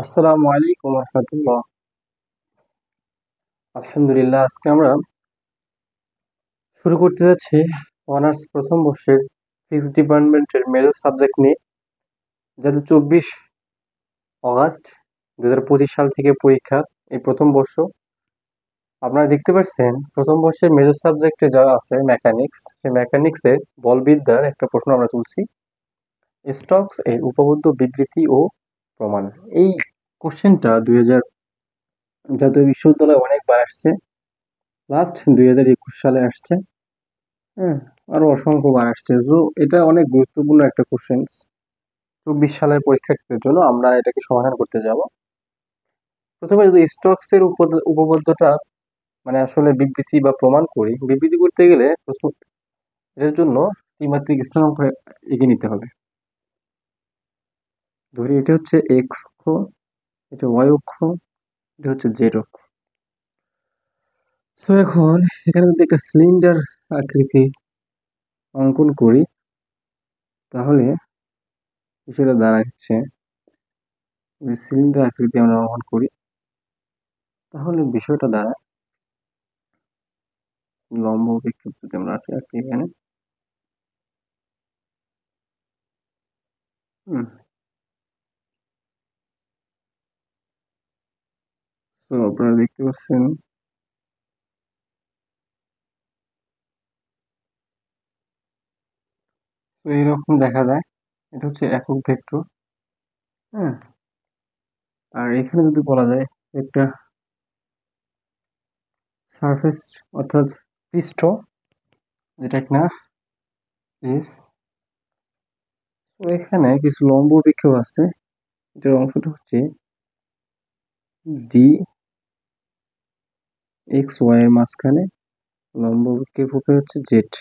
আসসালামু আলাইকুম রহমতুল্লাহ। আলহামদুলিল্লাহ, আজকে আমরা শুরু করতে যাচ্ছি অনার্স প্রথম বর্ষের ফিজিক্স ডিপার্টমেন্টের মেজর সাবজেক্ট নিয়ে, যাদের 24 অগাস্ট 2025 সাল থেকে পরীক্ষা। এই প্রথম বর্ষ আপনারা দেখতে পাচ্ছেন, প্রথম বর্ষের মেজর সাবজেক্টে যা আছে মেকানিক্স, সেই মেকানিক্সের বলবিদ্যার একটা প্রশ্ন আমরা তুলছি, স্টকস এর উপপাদ্য, বিবৃতি ও প্রমাণ। এই কোশ্চেনটা জাতীয় বিশ্ববিদ্যালয়ে অনেকবার আসছে, লাস্ট 2021 সালে আসছে। হ্যাঁ, আরো অসংখ্যবার আসছে। তো এটা অনেক গুরুত্বপূর্ণ একটা কোশ্চেন। 24 সালের পরীক্ষার্থীদের জন্য আমরা এটাকে সমাধান করতে যাব। প্রথমে যদি স্টকস এর উপপাদ্যটা মানে আসলে বিবৃতি বা প্রমাণ করি, বিবৃতি করতে গেলে প্রথম এর জন্য ত্রিমাত্রিক স্থানাঙ্ক এগিয়ে নিতে হবে। ধরি এটা হচ্ছে এক্স অক্ষ, এটা ওয়াই অক্ষ, এটা হচ্ছে জেড অক্ষ। সো এখন এখানে যদি একটা সিলিন্ডার আকৃতি অঙ্কন করি, তাহলে সেটা দাঁড়াচ্ছে, সিলিন্ডার আকৃতি আমরা অঙ্কন করি, তাহলে বিষয়টা দাঁড়ায় লম্ব বিক্ষেপ যদি আমরা আঁকি এখানে। তো আপনারা দেখতে পাচ্ছেন তো এইরকম দেখা যায়। এটা হচ্ছে একক ভেক্টর। হ্যাঁ, আর এখানে যদি বলা যায় একটা সারফেস অর্থাৎ পৃষ্ঠ, যেটা কিনা এস, তো এখানে কিছু লম্ব বিক্ষেপ আছে, এটার অংশটা হচ্ছে ডি এক্স ওয়াই এর মাঝখানে, লম্ব বিক্ষেপ হচ্ছে জেড।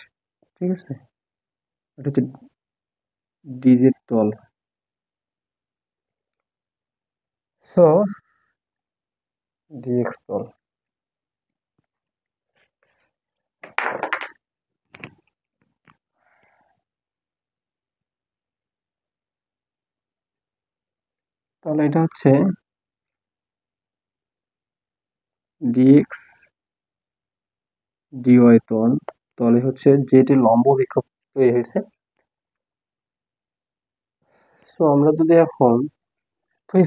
ঠিক আছে, এটা হচ্ছে ডি জেড তল। সো ডি এক্স তল। তাহলে এটা হচ্ছে ডিএক্স ডিওয়াই তল, তলে হচ্ছে জেড এর লম্ব বিক্ষেপ তৈরি হয়েছে। সো আমরা যদি এখন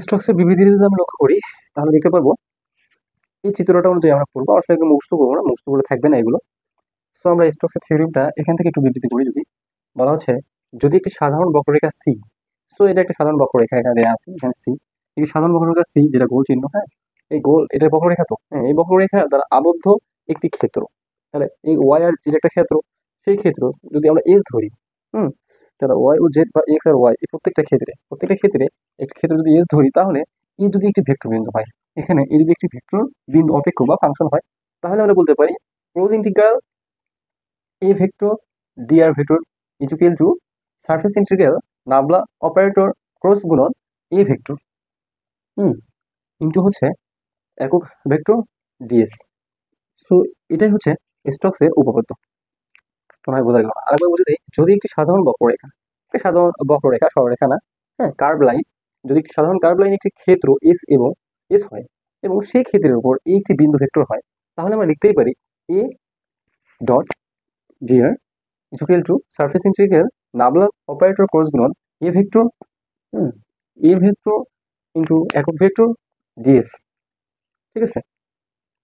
স্টকসের বিবৃতি যদি আমরা লক্ষ্য করি, তাহলে দেখতে পারবো এই চিত্রটা অনুযায়ী আমরা পড়বো, আসলে একদম মুখস্থ করবো না, মুখস্থ করে থাকবে না এগুলো। সো আমরা স্টকসের থিওরিটা এখান থেকে একটু বিবৃতি করি। যদি বলা হচ্ছে, যদি একটি সাধারণ বক্ররেখা সি, সো এটা একটা সাধারণ বক্ররেখা এখানে দেওয়া আছে, এখানে সি, এই সাধারণ বক্ররেখা সি যেটা গোল চিহ্ন, হ্যাঁ, এই গোল এটা বক্ররেখা, তো হ্যাঁ, এই বক্ররেখা দ্বারা আবদ্ধ একটি ক্ষেত্র, তাহলে এই ওয়াই আর জেড একটা ক্ষেত্র, সেই ক্ষেত্র যদি আমরা এস ধরি, হুম, তাহলে ওয়াই ও জেড বা এক্স আর ওয়াই এই প্রত্যেকটা ক্ষেত্রে একটি ক্ষেত্র যদি এস ধরি, তাহলে এই যদি একটি ভেক্টর বিন্দু হয়, এখানে এই যদি একটি ভেক্টর বিন্দু অপেক্ষ বা ফাংশন হয়, তাহলে আমরা বলতে পারি close integral A vector dR vector equal to surface integral nabla operator cross গুণন এ ভেক্টর ইন্টু হচ্ছে একক ভেক্টর ডিএস। সো এটাই হচ্ছে স্টকসের উপপাদ্য। তোমায় বোঝা গেল? আরেকবার বলে দিই, যদি একটি সাধারণ বক্ররেখা, একটা সাধারণ বক্ররেখা, সরলরেখা না, হ্যাঁ, কার্ভ লাইন, যদি একটি সাধারণ কার্ভ লাইন একটি ক্ষেত্র এস এবং এস হয়, এবং সেই ক্ষেত্রের উপর এই একটি বিন্দু ভেক্টর হয়, তাহলে আমরা লিখতেই পারি A dot dR equal to surface integral nabla operator cross গুণন A vector, A vector into একক ভেক্টর ডিএস। ঠিক আছে,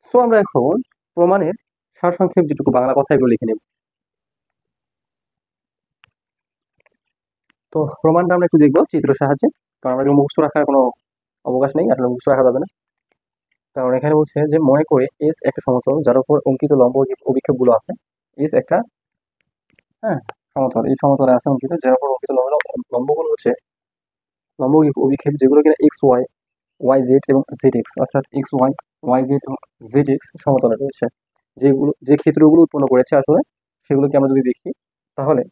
সো আমরা এখন প্রমাণের সারসংক্ষেপ যেটুকু বাংলা কথা এগুলো লিখে নেব। তো প্রমাণটা আমরা একটু দেখবো চিত্র সাহায্যে, কারণ আমরা মুখস্থ রাখার কোনো অবকাশ নেই, আসলে মুখস্থ রাখা যাবে না। কারণ এখানে বলছে যে, মনে করে এস একটা সমতল যার উপর অঙ্কিত লম্ব অভিক্ষেপগুলো আছে। এস একটা, হ্যাঁ, সমতল, এই সমতলে আছে অঙ্কিত, যার উপর অঙ্কিত লম্বগুলো হচ্ছে লম্ব অভিক্ষেপ, যেগুলো কিনা এক্স ওয়াই, ওয়াই জেড এবং জেড এক্স, অর্থাৎ এক্স ওয়াই, ওয়াই জেড এবং জেড এক্স সমতলে রয়েছে। যে ক্ষেত্রগুলো উৎপন্ন করেছে আসলে, সেগুলোকে আমরা যদি দেখি, তাহলে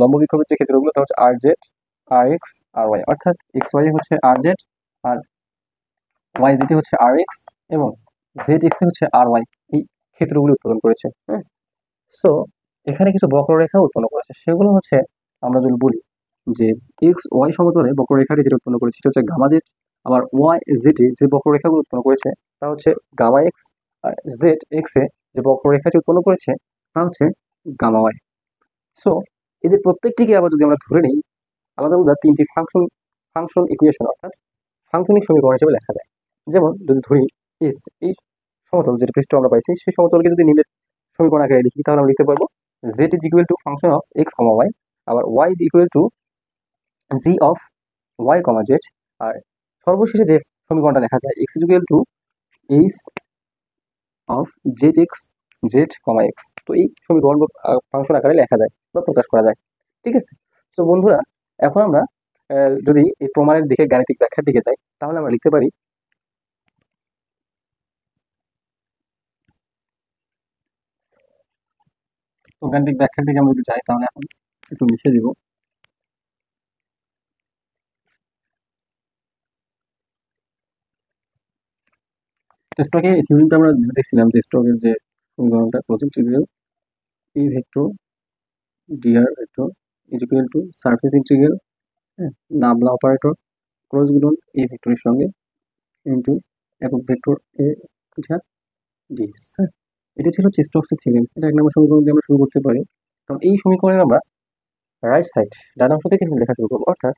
লম্ব বিক্ষোভের যে ক্ষেত্রগুলো, তা হচ্ছে আর জেড, আর এক্স, আর ওয়াই, অর্থাৎ এক্স ওয়াই হচ্ছে আর জেড, আর ওয়াই জেড হচ্ছে আর এক্স, এবং জেড এক্স হচ্ছে আর ওয়াই, এই ক্ষেত্রগুলো উৎপাদন করেছে। হ্যাঁ, সো এখানে কিছু বক্ররেখা উৎপন্ন করেছে, সেগুলো হচ্ছে আমরা যদি বলি যে এক্স ওয়াই সমতলে বক্ররেখাটি যেটা উৎপন্ন করেছে সেটা হচ্ছে গামা জেড, আবার ওয়াই জেডে যে বক্ররেখাগুলো উৎপন্ন করেছে তা হচ্ছে গামা এক্স, আর জেড এক্সে যে বক্ররেখাটি উৎপন্ন করেছে তা হচ্ছে গামা ওয়াই। সো এদের প্রত্যেকটিকে আবার যদি আমরা ধরে নিই আলাদা আলাদা তিনটি ফাংশন ইকুয়েশন অর্থাৎ ফাংশনিক সমীকরণ হিসেবে লেখা যায়। যেমন যদি ধরি এস, এই সমতল যেটা পৃষ্ঠ আমরা পাইছি সেই সমতলকে যদি নিম্নের সমীকরণ আকারে লিখি তাহলে আমরা লিখতে পারবো Z is equal to function of x comma Y, আবার Y is equal to G of Y comma Z, আর সর্বশেষে যে সমীকরণটা লেখা যায় X is equal to H of Z X Z comma X. তো এই সমীকরণ ফাংশন আকারে লেখা যায় বা প্রকাশ করা যায়। ঠিক আছে। তো বন্ধুরা এখন আমরা যদি এই প্রমাণের দিকে গাণিতিক ব্যাখ্যার দিকে যাই তাহলে আমরা লিখতে পারি তো গাণিতিক ব্যাখ্যার দিকে আমরা যদি যাই তাহলে এখন একটু লিখে দিব। স্টকের এই থিওরিটা আমরা দেখছিলাম যে স্টকের যে সমীকরণটা প্রথম ইন্টিগ্রাল এই vector dR vector is equal to surface integral nabla operator cross গুণন এই ভেক্টরের সঙ্গে ইন্টু একক ভেক্টর এ ডিএস। হ্যাঁ, এটা ছিল স্টোকসের থিওরেম। এটা এক নম্বর সমীকরণ দিয়ে আমরা শুরু করতে পারি। কারণ এই সমীকরণের আমরা রাইট সাইড ডান অংশ থেকে লেখা শুরু করবো। অর্থাৎ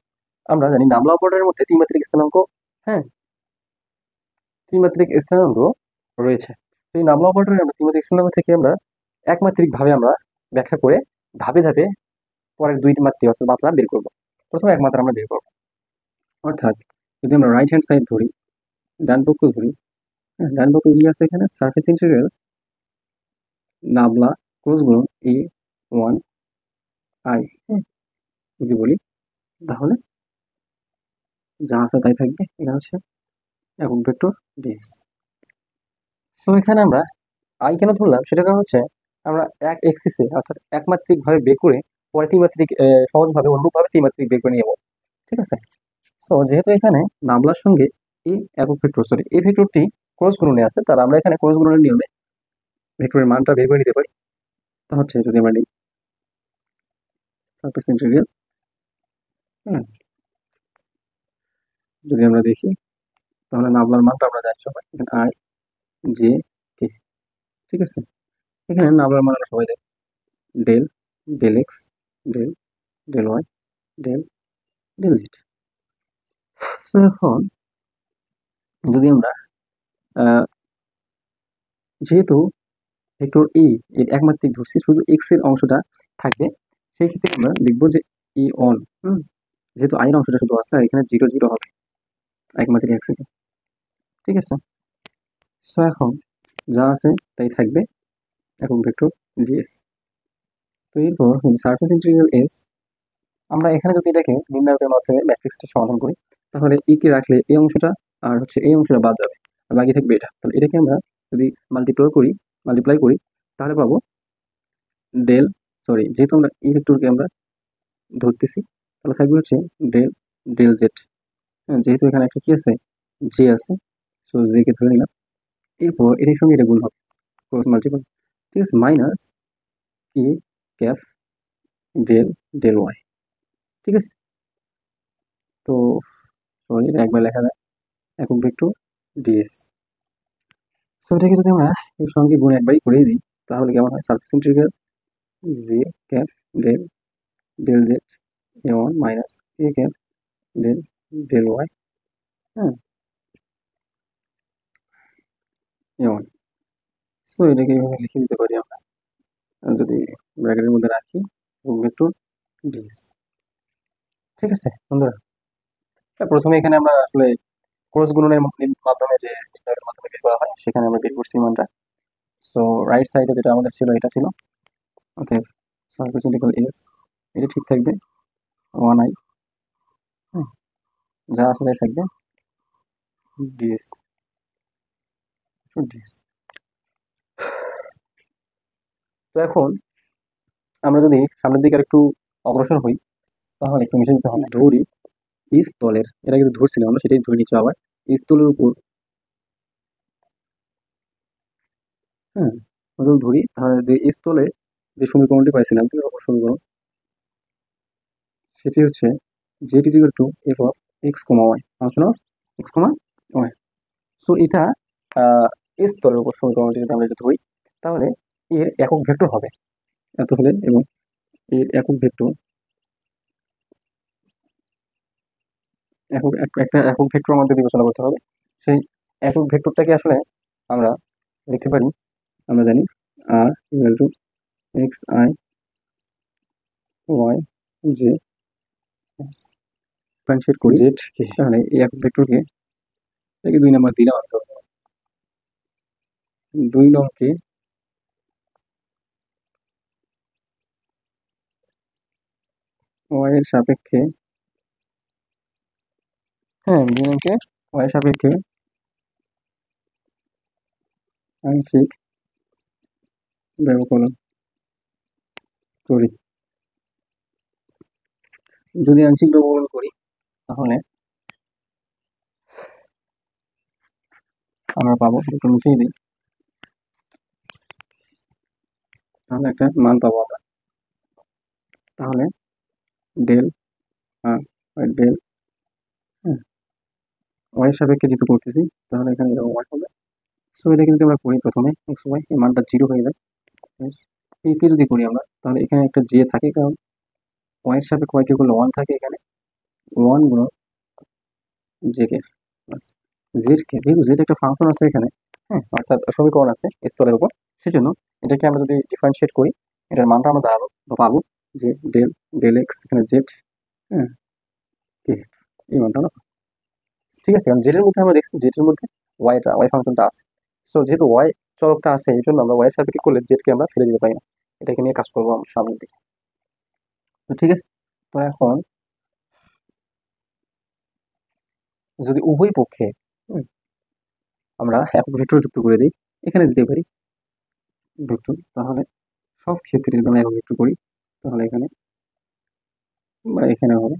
আমরা জানি নাবলা অপারেটরের মধ্যে ত্রিমাত্রিক স্থানাঙ্ক, হ্যাঁ ত্রিমাত্রিক স্থানাঙ্ক রয়েছে। তো এই নাবলা অপারেটরের আমরা ত্রিমাত্রিক স্থানাঙ্ক থেকে আমরা একমাত্রিক ভাবে আমরা ব্যাখ্যা করে ধাপে ধাপে পরের দুই মাত্রিক অর্থাৎ মাত্রা বের করবো। প্রথমে এক মাত্রা আমরা বের করবো। অর্থাৎ যদি আমরা রাইট হ্যান্ড সাইড ধরি, ডান পক্ষ ধরি, ডান পক্ষ কি আছে এখানে সারফেস ইন্টিগ্রাল নাবলা ক্রস গুণন এ ওয়ান আই, যদি বলি তাহলে যা আছে তাই থাকবে। এটা হচ্ছে একক ভেক্টর ডিএস। সো এখানে আমরা আই কেন ধরলাম সেটা কারণ হচ্ছে আমরা এক এক্সিসে অর্থাৎ একমাত্রিক ভাবে বের করে পরে ত্রিমাত্রিক সহজভাবে অনুরূপভাবে ত্রিমাত্রিক বের করে নিয়ে যাবো। ঠিক আছে। সো যেহেতু এখানে নাবলার সঙ্গে এই একক ভেক্টর সরি এই ভেক্টরটি ক্রস গুণনে আছে তাহলে আমরা এখানে ক্রস গুণনের নিয়মে ভেক্টরের মানটা বের করে নিতে পারি। তা হচ্ছে যদি আমরা নিই সারফেস ইন্টিগ্রাল, যদি আমরা দেখি তাহলে নাবলার মানটা আমরা জানি সবাই এখানে আই জে কে। ঠিক আছে। এখানে নাবলার মান আমরা সবাই জানি del del x del del y del del z. So এখন যদি আমরা যেহেতু ভেক্টর এ এর একমাত্রিক ধরছি শুধু এক্স এর অংশটা থাকবে, সেই ক্ষেত্রে আমরা লিখবো যে ই অন, যেহেতু আই এর অংশটা শুধু আছে আর এখানে 0 0 হবে একমাত্রিক অ্যাক্সিসে। ঠিক আছে। সো এখন যা আছে তাই থাকবে একক ভেক্টর ডিএস। তো এরপর সারফেস ইন্টিগ্রাল এস, আমরা এখানে যদি এটাকে নির্ণায়কের মাধ্যমে ম্যাট্রিক্সটা সমাধান করি তাহলে ই কে রাখলে এই অংশটা আর হচ্ছে এই অংশটা বাদ যাবে আর বাকি থাকবে এটা। তাহলে এটাকে আমরা যদি মাল্টিপ্লাই করি তাহলে পাবো ডেল সরি যেহেতু আমরা এই ভেক্টরকে আমরা ধরতেছি তাহলে থাকবে হচ্ছে ডেল ডেল জেড। যেহেতু এখানে একটা কি আছে জে আছে, সো জে কে ধরে নিলাম। এরপর এটার সঙ্গে এটা গুণ হবে ক্রস মাল্টিপল। ঠিক আছে। Minus E cap del del Y. ঠিক আছে। তো সরি এটা একবার লেখা যায় একক ভেক্টর ডিএস। সো এটাকে যদি আমরা এর সঙ্গে গুণ একবারই করে দিই তাহলে কেমন হয় surface integral J cap del del Z A one minus A cap del del Y, হ্যাঁ এ ওয়ান। সো এটাকে এইভাবে লিখে দিতে পারি আমরা যদি ব্র্যাকেটের মধ্যে রাখি একক ভেক্টর ডিএস। ঠিক আছে বন্ধুরা। প্রথমে এখানে আমরা আসলে ক্রস গুণনের মাধ্যমে যে নির্ণয়ের মাধ্যমে বের করা হয় সেখানে আমরা বের করছি মানটা। সো রাইট সাইডে যেটা আমাদের ছিল এটা ছিল অতএব সারফেস ইন্টিগ্রাল এস এটা ঠিক থাকবে ওয়ান আই, যা আছে তাই থাকবে ডিএস ডিএস। তো এখন আমরা যদি সামনের দিকে একটু অগ্রসর হই তাহলে একটু মিশে দিতে হবে ধরি এই স্থলের, এটা কিন্তু ধরছিলাম আমরা সেটাই ধরে নিচ্ছি আবার এই স্থলের উপর, হ্যাঁ যদি ধরি তাহলে যে এই স্থলে যে সমীকরণটি পাইছিলাম দুই নম্বর সমীকরণ সেটি হচ্ছে z is equal to f of x comma y function of x comma y. So এটা এস স্তরের উপর সমীকরণটি যদি আমরা এটা ধরি, তাহলে এর একক ভেক্টর হবে এত হলে, এবং এর একক ভেক্টর একটা একক ভেক্টর আমাদের বিবেচনা করতে হবে। সেই একক ভেক্টরটাকে আসলে আমরা লিখতে পারি, আমরা জানি R equal to X I Y J differentiate করি জেড কে, তাহলে এই একক ভেক্টরকে এটাকে 2 নাম্বার দিলাম আমি, 2 নংকে ওয়াই এর সাপেক্ষে, হ্যাঁ 2 নংকে ওয়াই এর সাপেক্ষে আংশিক ব্যবকলন করি। যদি আংশিক ব্যবকলন করি তাহলে আমরা পাবো, একটু মিশিয়ে দিই, তাহলে একটা মান পাবো আমরা। তাহলে ডেল আর ডেল ওয়াই এর সাপেক্ষে যেহেতু করতেছি, তাহলে এখানে এরকম ওয়াই হবে। সো এটাকে যদি আমরা করি প্রথমে এক্স ওয়াই, এই মানটা 0 হয়ে যায়। একে যদি করি আমরা, তাহলে এখানে একটা জে থাকে, কারণ ওয়াই এর সাপেক্ষে ওয়াই কে করলে 1 থাকে, এখানে 1 গুণ জে কে প্লাস জেড কে, যেহেতু জেড একটা ফাংশন আছে এখানে, হ্যাঁ অর্থাৎ সমীকরণ আছে স্তরের উপর, সেজন্য এটাকে আমরা যদি ডিফারেন্সিয়েট করি, এটার মানটা আমরা দাঁড়াবো বা পাবো যে ডেল ডেল এক্স এখানে জেড, হ্যাঁ কে, এই মানটা আমরা পাবো। ঠিক আছে, কারণ জেডের মধ্যে আমরা দেখছি জেডের মধ্যে ওয়াই ফাংশনটা আছে। সো যেহেতু ওয়াই চলকটা আছে, এই জন্য আমরা ওয়াই এর সাপেক্ষে করলে জেডকে আমরা ফেলে দিতে পারি না। এটাকে নিয়ে কাজ করবো আমরা সামনের দিকে। তো ঠিক আছে, তো এখন যদি উভয় পক্ষে আমরা একক ভেক্টর যুক্ত করে দিই, এখানে দিতে পারি ভেক্টর, তাহলে সব ক্ষেত্রে যদি আমরা একক ভেক্টর করি, তাহলে এখানে বা এখানে হবে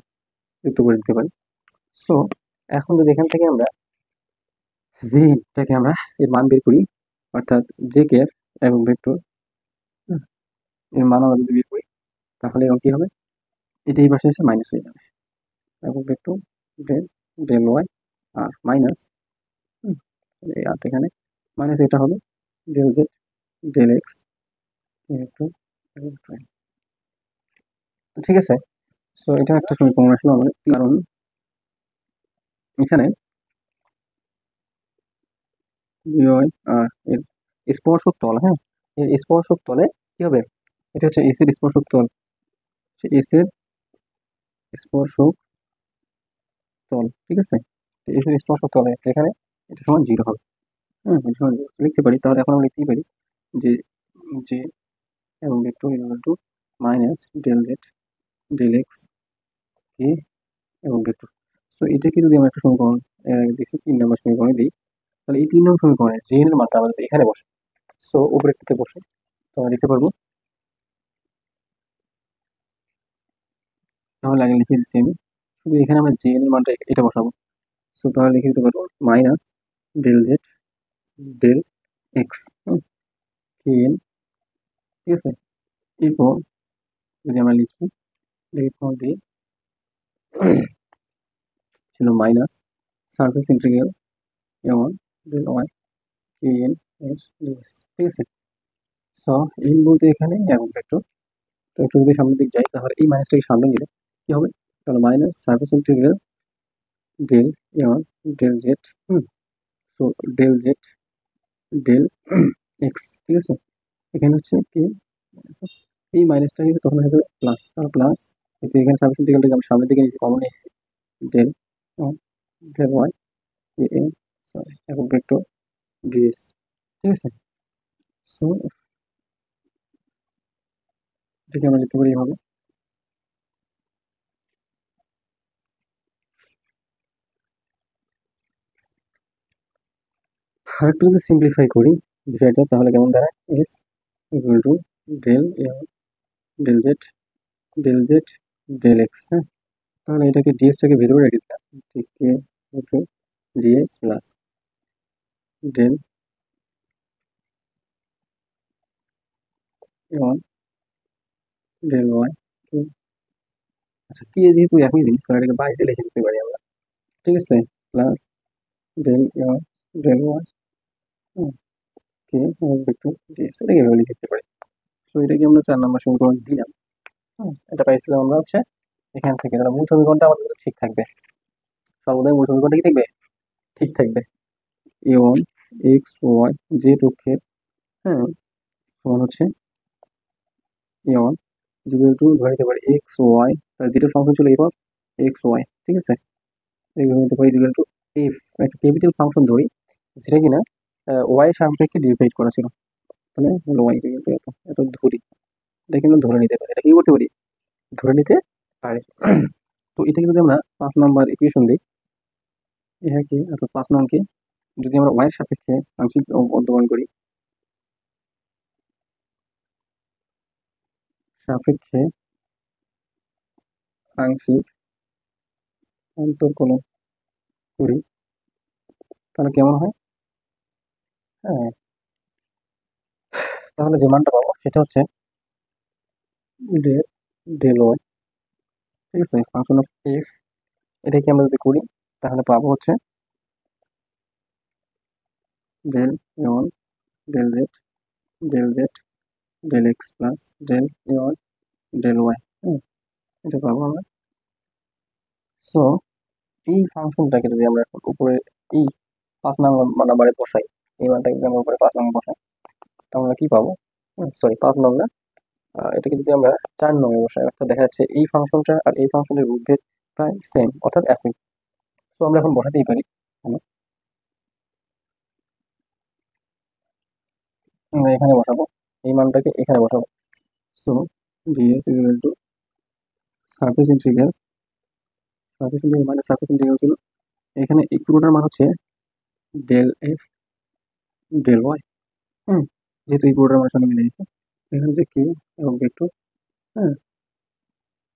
যুক্ত করে দিতে পারি। সো এখন যদি এখান থেকে আমরা জেটাকে আমরা এর মান বের করি, অর্থাৎ জে কে একক ভেক্টর এর মান আমরা যদি বের করি, তাহলে এখন কি হবে, এটা এই পাশে এসে মাইনাস হয়ে যাবে, একক ভেক্টর ডেল ডেল ওয়াই আর মাইনাস এই আর এখানে মাইনাস, এটা হবে del Z del x vector. ঠিক আছে, সো এটা একটা সমীকরণ আসলে আমাদের, কারণ এখানে আর এর স্পর্শক তল, হ্যাঁ এর স্পর্শক তলে কি হবে, এটা হচ্ছে এসির স্পর্শক তল, এসির স্পর্শক তল, ঠিক আছে, এসির স্পর্শক তলে এখানে এটা সমান 0 হবে, হ্যাঁ এটা সমান 0 লিখতে পারি। তাহলে এখন আমরা লিখতেই পারি যে যে এবং vector equal to minus del Z del x কে এবং ভেক্টর। সো এটাকে যদি আমরা একটা সমীকরণ দিচ্ছি 3 নম্বর সমীকরণে দিই, তাহলে এই 3 নম্বর সমীকরণে জে এর মানটা আমাদের এখানে বসে, সো উপরেরটাতে বসে, তো আমরা দেখতে পারবো, তাহলে আগে লিখে দিচ্ছি আমি, শুধু এখানে আমরা জে এর মানটা এটা বসাবো। সো তাহলে লিখে দিতে পারবো minus del Z del x কে এন, ঠিক আছে। এরপর যদি আমরা লিখি, এরপর দিয়ে ছিল মাইনাস সারফেস ইন্টিগ্রাল যেমন ডেল ওয়াই কে এন এস ডিএস, ঠিক আছে। সো এন বলতে এখানে একক ভেক্টর, তো একটু যদি সামনের দিক যাই, তাহলে এই মাইনাসটাকে সামনে নিলে কি হবে, তাহলে minus surface integral del one del z, তো ডেল জেড ডেল এক্স, ঠিক আছে। এখানে হচ্ছে কি, এই মাইনাসটা কিন্তু তখন হয়ে যাবে প্লাস, তার প্লাস কিন্তু এখানে সার্ভিস ইন্টিগ্রালটাকে আমি সামনের দিকে নিয়েছি, কমন নিয়েছি, ডেল ডেল ওয়াই এ এন সরি এবং ভেক্টর ডিএস, ঠিক আছে। সো এটাকে আমরা লিখতে পারি এভাবে। আর একটু যদি সিম্পলিফাই করি বিষয়টা, তাহলে কেমন দাঁড়ায়, S equal to del del Z del Z del X, হ্যাঁ তাহলে এটাকে ডিএসটাকে ভেতরে রেখে দিলাম, কে dS plus del one del Y কে, আচ্ছা কে যেহেতু একই জিনিস, তাহলে এটাকে বাইরে লিখে দিতে পারি আমরা, ঠিক আছে, প্লাস ডেল ডেল ওয়াই কে ভেক্টর ডিএস, এটাকে এভাবে লিখতে পারি। সো এটাকে আমরা 4 নম্বর সমীকরণ দিলাম। এটা পাইছিলাম আমরা হচ্ছে এখান থেকে। তাহলে মূল সমীকরণটা আমাদের কিন্তু ঠিক থাকবে, সর্বদাই মূল সমীকরণটা কি থাকবে, ঠিক থাকবে। এ ওয়ান এক্স ওয়াই জেড অক্ষের, হ্যাঁ, সমান হচ্ছে এ ওয়ান ইকুয়াল টু ধরে নিতে পারি এক্স ওয়াই, তাহলে যেটা ফাংশন ছিল এফ অফ এক্স ওয়াই, ঠিক আছে, এই ধরে নিতে পারি ইকুয়াল টু এফ, একটা ক্যাপিটাল ফাংশন ধরি যেটা কিনা ওয়াই সাপেক্ষে ডিভাইড করা ছিল, তাহলে ওয়াই ইকুয়াল টু এত, এত ধরি, এটা কিন্তু ধরে নিতে পারি, এটা কি করতে পারি, ধরে নিতে পারি। তো এটাকে যদি আমরা 5 নাম্বার ইকুয়েশন দিই, ইহাকে অর্থাৎ 5 নংকে যদি আমরা ওয়াই এর সাপেক্ষে আংশিক অধ্যয়ন করি, সাপেক্ষে আংশিক অন্তর্কলন করি, তাহলে কেমন হয়, হ্যাঁ, তাহলে যে মানটা পাবো সেটা হচ্ছে ডেল ডেল ওয়াই, ঠিক আছে, ফাংশন অফ এফ, এটাকে আমরা যদি করি তাহলে পাবো হচ্ছে del A one del Z del Z del X plus del A one del Y, এটা পাবো আমরা। সো এই ফাংশনটাকে যদি আমরা এখন উপরে এই 5 নাম্বারে বসাই, এই মানটাকে যদি আমরা উপরে 5 নম্বর বসাই, তাহলে আমরা কি পাবো, সরি 5 নং না, এটাকে যদি আমরা 4 নং এ বসাই, অর্থাৎ দেখা যাচ্ছে এই ফাংশনটা আর এই ফাংশনের রূপভেদ প্রায় সেম, অর্থাৎ একই। সো আমরা এখন বসাতেই পারি, আমরা এখানে বসাবো, এই মানটাকে এখানে বসাবো। So DS equal to surface integral, surface integral মানে সারফেস ইন্টিগ্রাল ছিল এখানে এই পুরোটার মান হচ্ছে ডেল এফ ডেল ওয়াই, যেহেতু এই পুরোটার মানের সঙ্গে মিলে গেছে, এখানে যে কে এবং ভেক্টর, হ্যাঁ,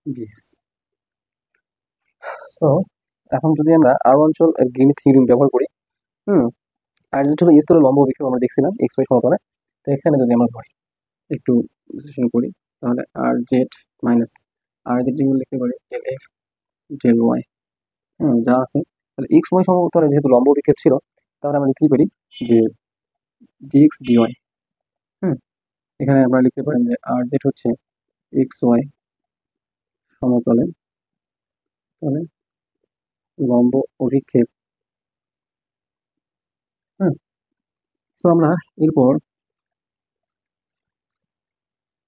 ডিএস। সো এখন যদি আমরা আর অঞ্চল গ্রিন থিওরেম ব্যবহার করি, আর যেটা হলো স্তরের লম্ব অভিক্ষেপ আমরা দেখছিলাম এক্স ওয়াই সমতলে, তো এখানে যদি আমরা ধরি একটু বিশ্লেষণ করি, তাহলে আর জেড মাইনাস আর জেড লিখতে পারি ডেল এফ ডেল ওয়াই, যা আছে, তাহলে এক্স ওয়াই সমতলে যেহেতু লম্ব অভিক্ষেপ ছিল, তাহলে আমরা লিখতে পারি যে ডিএক্স ডিওয়াই, এখানে আমরা লিখতে পারেন যে আর জেড হচ্ছে এক্স ওয়াই সমতলে তাহলে লম্ব অভিক্ষেপ, সো আমরা এরপর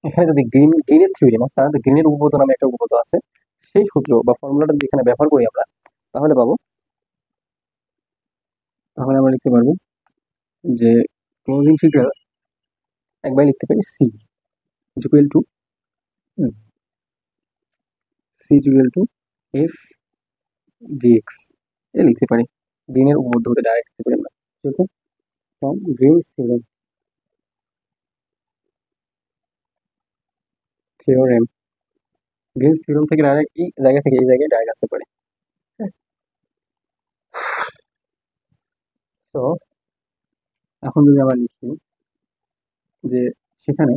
এখানে যদি গ্রিনের থিওরিম, অর্থাৎ গ্রিনের উপপাদ্য নামে একটা উপপাদ্য আছে, সেই সূত্র বা ফর্মুলাটা যদি এখানে ব্যবহার করি আমরা, তাহলে পাবো, তাহলে আমরা লিখতে পারবো যে ক্লোজ ইন্টিগ্রাল একবার লিখতে পারি c equal to f dx, এটা লিখতে পারি, গ্রিনের উপপাদ্য হতে ডাইরেক্ট লিখতে পারি আমরা, যেহেতু from Greens theorem Greens theorem থেকে ডাইরেক্ট এই জায়গা থেকে এই জায়গায় ডাইরেক্ট আসতে পারে। তো এখন যদি আমরা লিখি যে সেখানে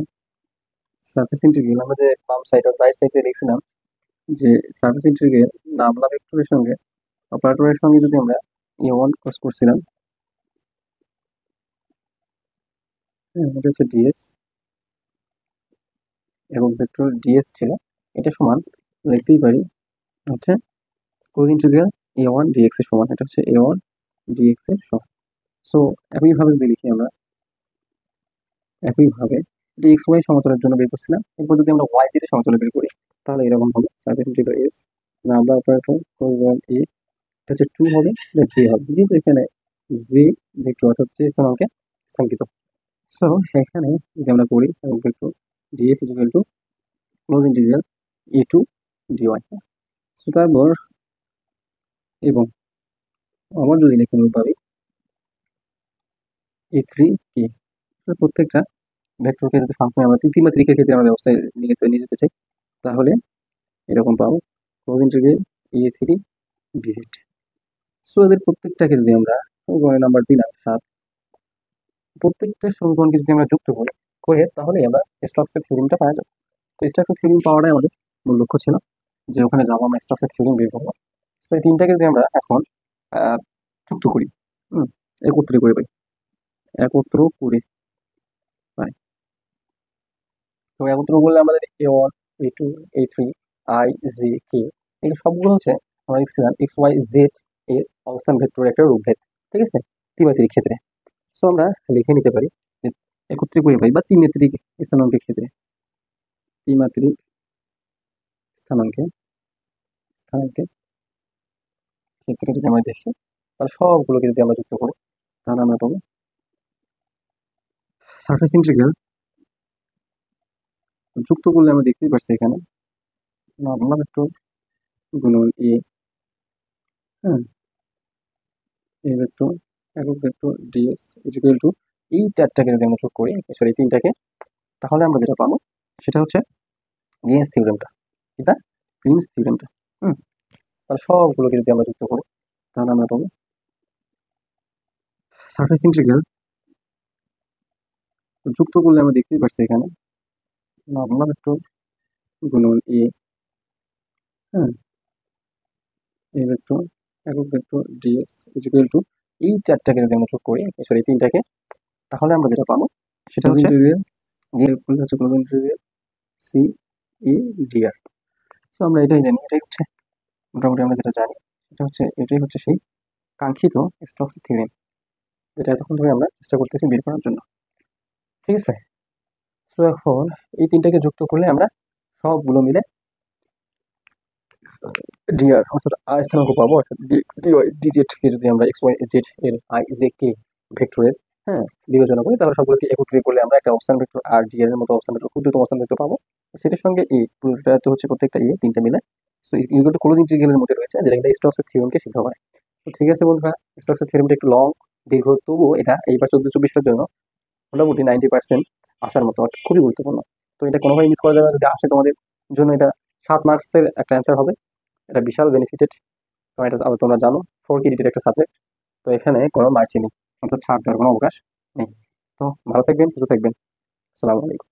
সারফেস ইন্টিগ্রাল, আমরা যে বাম সাইড আর রাইট সাইডে লিখছিলাম যে সারফেস ইন্টিগ্রাল নামলা ভেক্টরের সঙ্গে অপারেটরের সঙ্গে যদি আমরা এ ওয়ান ক্রস করছিলাম, এটা হচ্ছে ডিএস এবং ভেক্টর ডিএস ছিল, এটা সমান লিখতেই পারি হচ্ছে ক্লোজ ইন্টিগ্রাল এ ওয়ান ডিএক্স এর সমান, এটা হচ্ছে এ ওয়ান ডিএক্স এর সমান। সো একইভাবে যদি লিখি আমরা, একইভাবে এটা এক্স ওয়াই সমতলের জন্য বের করছিলাম, এরপর যদি আমরা ওয়াই জেড সমতলে বের করি তাহলে এরকম হবে surface integral s nabla operator এ, এটা হচ্ছে 2 হবে, এটা জে হবে, যেহেতু এখানে জে ভেক্টর অর্থাৎ জে স্থানাঙ্কে স্থাঙ্কিত। সো এখানে যদি আমরা করি এবং vector ds equal to close integral a to dy. So তারপর এবং আবার যদি লিখে পাবি এ থ্রি কে, প্রত্যেকটা ভেক্টরকে যদি ফাংশনে আমরা তিন বা ত্রিকের ক্ষেত্রে আমরা ব্যবস্থায় নিয়ে যেতে চাই, তাহলে এরকম পাবো close integral A three DZ. So এদের প্রত্যেকটাকে যদি আমরা সমীকরণের নাম্বার দিলাম 7, প্রত্যেকটা সমীকরণকে যদি আমরা যুক্ত করি করে তাহলে আমরা স্টকসের থিওরেমটা পাওয়া যাবে। তো স্টকসের থিওরেম পাওয়াটাই আমাদের মূল লক্ষ্য ছিল, যে ওখানে যাবো আমরা স্টকসের থিওরেম বের করবো। তো এই তিনটাকে যদি আমরা এখন যুক্ত করি, হুম, একত্রে করে পাই, একত্র করে পাই। তো একত্র করলে আমাদের A1, A2, A3, I, J, K এগুলো সবগুলো হচ্ছে আমরা দেখছিলাম এক্স ওয়াই জেড এর অবস্থান ভেক্টরের একটা রূপভেদ, ঠিক আছে, ত্রিমাত্রিক ক্ষেত্রে। সো আমরা লিখে নিতে পারি যে একত্রে করে পাই বা ত্রিমাত্রিক স্থানাঙ্কের ক্ষেত্রে, ত্রিমাত্রিক স্থানাঙ্কে স্থানাঙ্কের ক্ষেত্রে যদি আমরা দেখি, তাহলে সবগুলোকে যদি আমরা যুক্ত করি তাহলে আমরা পাবো সারফেস ইন্টিগ্রাল। যুক্ত করলে আমরা দেখতেই পাচ্ছি এখানে নর্মাল ভেক্টর গুণন এ, হ্যাঁ, এ ভেক্টর একক ভেক্টর ডিএস ইকুয়াল টু এই চারটাকে যদি আমরা যোগ করি, সরি তিনটাকে, তাহলে আমরা যেটা পাবো সেটা হচ্ছে গ্রিনস থিওরেমটা। এটা গ্রিনস থিওরেমটা। হুম, তাহলে সবগুলোকে যদি আমরা যুক্ত করি তাহলে আমরা পাবো সারফেস ইন্টিগ্রাল। যুক্ত করলে আমরা দেখতেই পাচ্ছি এখানে নর্মাল ভেক্টর গুণন এ, হ্যাঁ, এ ভেক্টর একক ভেক্টর ডিএস ইকুয়াল টু এই চারটাকে যদি আমরা যোগ করি, সরি তিনটাকে, তাহলে আমরা যেটা পাবো সেটা হচ্ছে close integral c e dr. So আমরা এটাই জানি, এটাই হচ্ছে মোটামুটি আমরা যেটা জানি সেটা হচ্ছে এটাই হচ্ছে সেই কাঙ্ক্ষিত স্টোকস থিওরেম, যেটা এতক্ষণ ধরে আমরা চেষ্টা করতেছি বের করার জন্য, ঠিক আছে। সো এখন এই তিনটাকে যুক্ত করলে আমরা সবগুলো মিলে ডিআর অর্থাৎ আর স্থানাঙ্ক পাবো, অর্থাৎ ডিওয়াই ডিজেড কে যদি আমরা এক্স ওয়াই জেড এর আই জে কে ভেক্টরের, হ্যাঁ, বিবেচনা করি, তাহলে সবগুলোকে একত্রে করলে আমরা একটা অবস্থান ভেক্টর আর ডি এর মতো অবস্থান ভেক্টর, ক্ষুদ্রতম অবস্থান ভেক্টর পাবো। সেটার সঙ্গে এই পুরোটা তো হচ্ছে প্রত্যেকটা তিনটা মিলে। সো ইকুয়াল টু ক্লোজ ইন্টিগ্রালের মধ্যে রয়েছে, যেটা কিন্তু স্টোকসের থিওরেমকে সিদ্ধ করে। তো ঠিক আছে বন্ধুরা, স্টোকসের থিওরেমটা একটু লং, দীর্ঘ, তবুও এটা এইবার 14-24টার জন্য মোটামুটি 90% আসার মতো, অর্থাৎ খুবই গুরুত্বপূর্ণ। তো এটা কোনোভাবে মিস করা যাবে না, যদি আসে তোমাদের জন্য এটা 7 মার্কসের একটা অ্যান্সার হবে। এটা বিশাল বেনিফিটেড, কারণ এটা আবার তোমরা জানো 4 ক্রেডিটের একটা সাবজেক্ট। তো এখানে কোনো মার্কসই নেই, অর্থাৎ ছাড় দেওয়ার কোনো অবকাশ নেই। তো ভালো থাকবেন, সুস্থ থাকবেন। আসসালামু আলাইকুম।